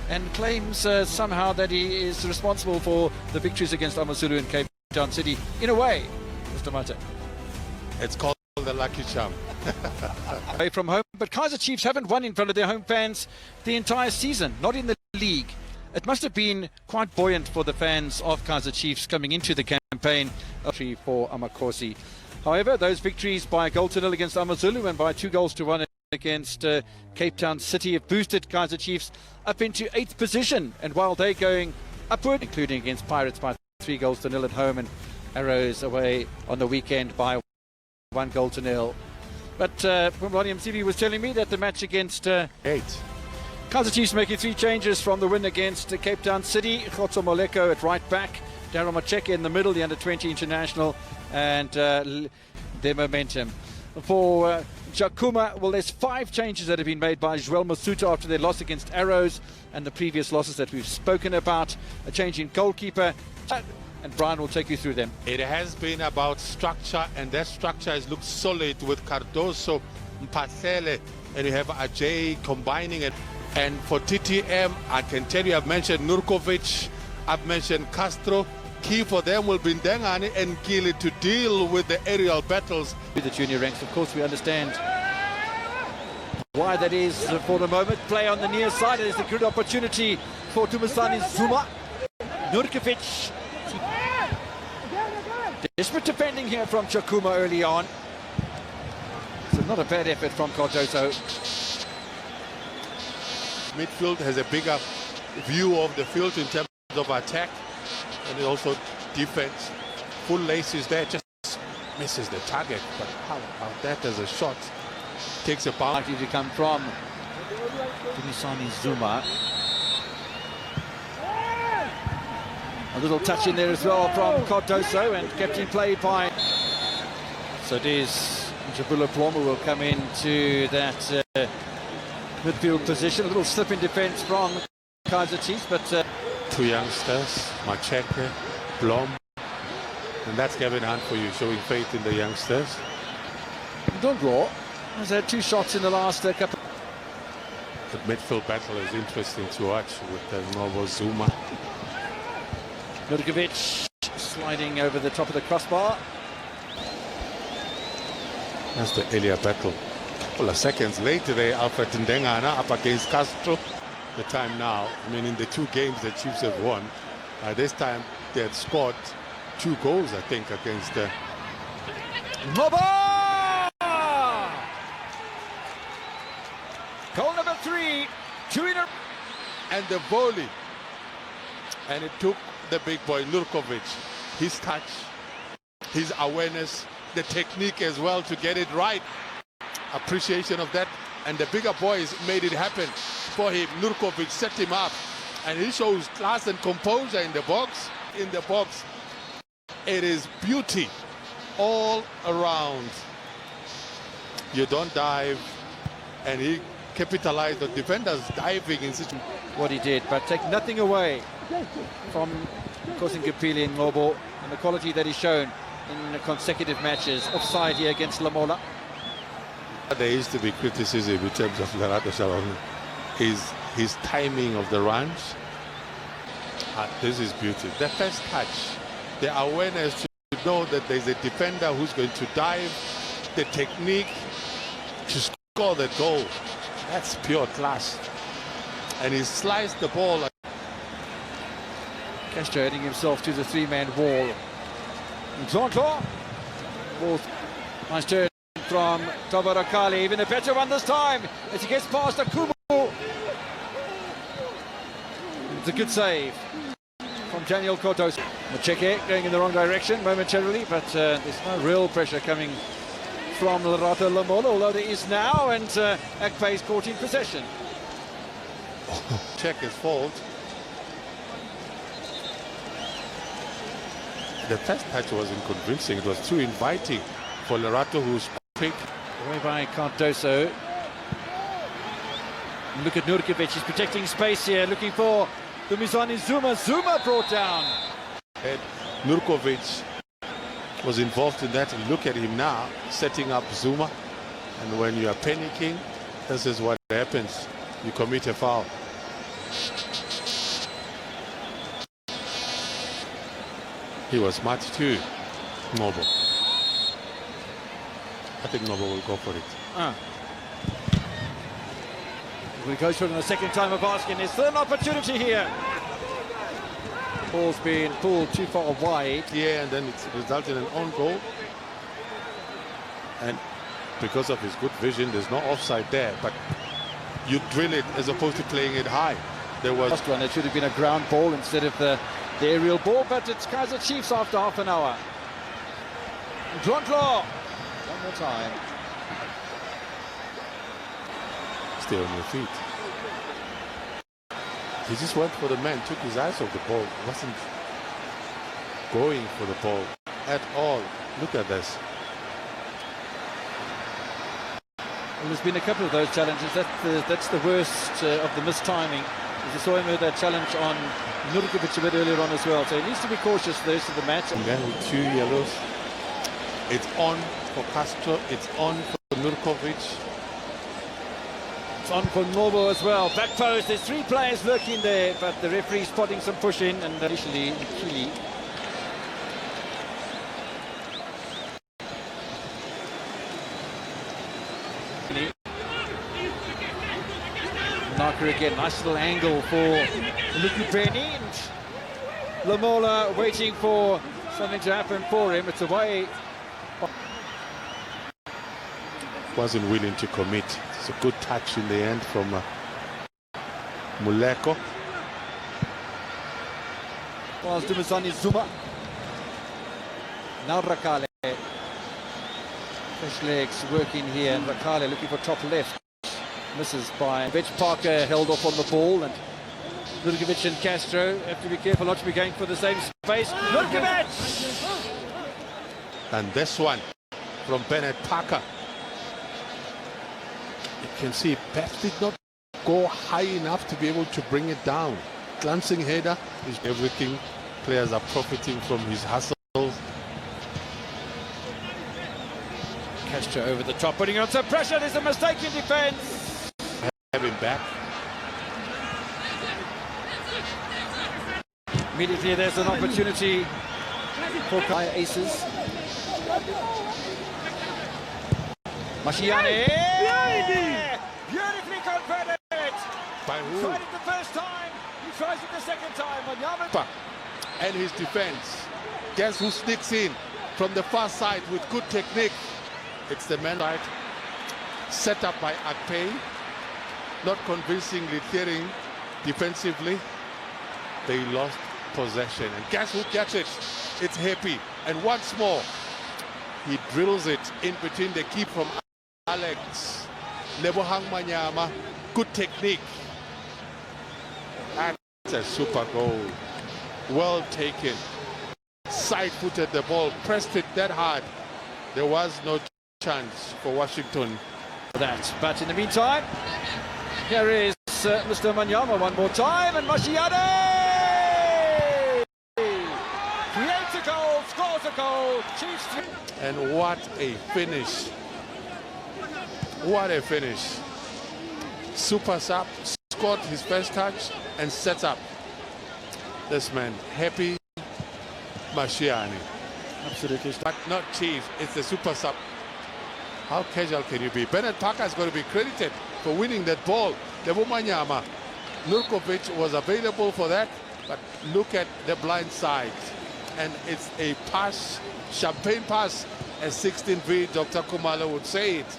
and claims somehow that he is responsible for the victories against AmaZulu and Cape Town City. In a way, Mr. Mata. It's called the lucky charm. Away from home, but Kaizer Chiefs haven't won in front of their home fans the entire season, not in the league. It must have been quite buoyant for the fans of Kaizer Chiefs coming into the campaign for Amakosi. However, those victories by a goal to nil against AmaZulu and by 2-1 against Cape Town City have boosted Kaizer Chiefs up into 8th position, and while they're going upward, including against Pirates by 3-0 at home and Arrows away on the weekend by 1-0. But William Sibi was telling me that the match against 8. Kaizer Chiefs making 3 changes from the win against Cape Town City. Khotso Moleko at right back, Daryl Macheke in the middle, the under-20 international, and their momentum. For Jakuma, well, there's 5 changes that have been made by Joel Masuta after their loss against Arrows and the previous losses that we've spoken about. A change in goalkeeper, and Brian will take you through them. It has been about structure, and that structure has looked solid with Cardoso, Mpasele, and you have Ajay combining it. And for TTM, I can tell you, I've mentioned Nurkovic, I've mentioned Castro. Key for them will be Ndengane and Gili to deal with the aerial battles. With the junior ranks, of course, we understand why that is for the moment. Play on the near side. There's a good opportunity for Tumusani Zuma. Nurkovic. Desperate defending here from Chakuma early on. So not a bad effort from Cardoso. Midfield has a bigger view of the field in terms of attack, and also defense. Full laces there, just misses the target. But how about that as a shot? Takes a bounce. Likely to come from Tumusani Zuma. A little touch in there as well from Cardoso, and kept in play by. So it is Jabula Ploma will come into that midfield position. A little slip in defence from Kaizer Chiefs, but 2 youngsters, Macheke, Blom, and that's Kevin Hunt for you, showing faith in the youngsters. Ndonglo has had 2 shots in the last couple. The midfield battle is interesting to watch with Novo Zuma. Nurkovic sliding over the top of the crossbar. That's the Elia battle. A couple of seconds later there, Alfred Ndengane up against Castro. The time now, I mean, in the 2 games the Chiefs have won, this time they had scored 2 goals, I think, against Moba! Goal number 3, 2 in a... And the volley. And it took the big boy, Nurkovic, his touch, his awareness, the technique as well to get it right. Appreciation of that. And the bigger boys made it happen for him. Nurkovic set him up, and he shows class and composure in the box. In the box, it is beauty all around. You don't dive, and he capitalized on defenders diving in such what he did, but take nothing away from Nkosingapili and Ngobo and the quality that he's shown in consecutive matches. Offside here against Lamola. There used to be criticism in terms of Lerato Shalom. His timing of the runs. This is beauty. The first touch, the awareness to know that there's a defender who's going to dive, the technique to score the goal. That's pure class. And he sliced the ball. Castro heading himself to the 3-man wall. Nzonto. Nice turn from Tabarakali, even a better one this time as he gets past Akumu. It's a good save from Daniel Cardoso. Macheke going in the wrong direction momentarily, but there's no real pressure coming from Lerato Lamola, although there is now, and Akpe is caught in possession. Check his fault. The first touch wasn't convincing. It was too inviting for Lerato, who's quick. Away by Cardoso. Look at Nurkovic, he's protecting space here, looking for Tumusani Zuma. Zuma brought down. And Nurkovic was involved in that. And look at him now, setting up Zuma. And when you are panicking, this is what happens. You commit a foul. He was smart too, Noble. I think Noble will go for it. We go through in the second time of asking. There's still an opportunity here. Ball's been pulled too far wide. Yeah, and then it resulted in an own goal. And because of his good vision, there's no offside there. But you drill it as opposed to playing it high. There was last one. It should have been a ground ball instead of the aerial ball. But it's Kaizer Chiefs after half an hour. Drontlor. One more time. Stay on your feet. He just went for the man, took his eyes off the ball, wasn't going for the ball at all. Look at this. Well, there's been a couple of those challenges. That's the worst of the missed timing. We saw him with that challenge on Nurkovic a bit earlier on as well. So he needs to be cautious the rest of the match. And then with 2 yellows, it's on for Castro, it's on for Nurkovic. It's on for Noble as well. Back post, there's 3 players lurking there, but the referee spotting some push in, and initially Chile. Naka again, nice little angle for Lukubeni, and Lamola waiting for something to happen for him. It's away. Wasn't willing to commit. It's a good touch in the end from Muleko. Was Dumazani Zuma. Now Rakale. Fresh legs working here, and Rakale looking for top left. Misses by Vetch. Parker held off on the ball, and Nurkovic and Castro have to be careful not to be going for the same space. Nurkovic! And this one from Bennett Parker. You can see Pep did not go high enough to be able to bring it down. Glancing header is everything. Players are profiting from his hustle. Castro over the top, putting on some pressure. There's a mistake in defence. Have him back. Immediately there's an opportunity for Kaizer Aces. Mashiane! Beautifully converted! By who? Tried it the first time, he tries it the second time. Manyama. And his defense. Guess who sneaks in from the far side with good technique? It's the man right. Set up by Akpei. Not convincingly clearing defensively. They lost possession. And guess who gets it? It's Happy. And once more, he drills it in between the keep from Alex. Lebohang Manyama. Good technique. That's a super goal. Well taken. Side-footed the ball. Pressed it that hard. There was no chance for Washington. That. But in the meantime, here is Mr. Manyama one more time, and Mashiane creates a goal, scores a goal. Chiefs. And what a finish. What a finish. Super sub, scored his first touch and sets up this man, Happy Mashiane. Absolutely. But not Chief, it's the super sub. How casual can you be? Bennett Parker is going to be credited for winning that ball. Lebo Manyama. Nurkovic was available for that, but look at the blind side. And it's a pass, champagne pass, as 16V Dr. Kumalo would say it.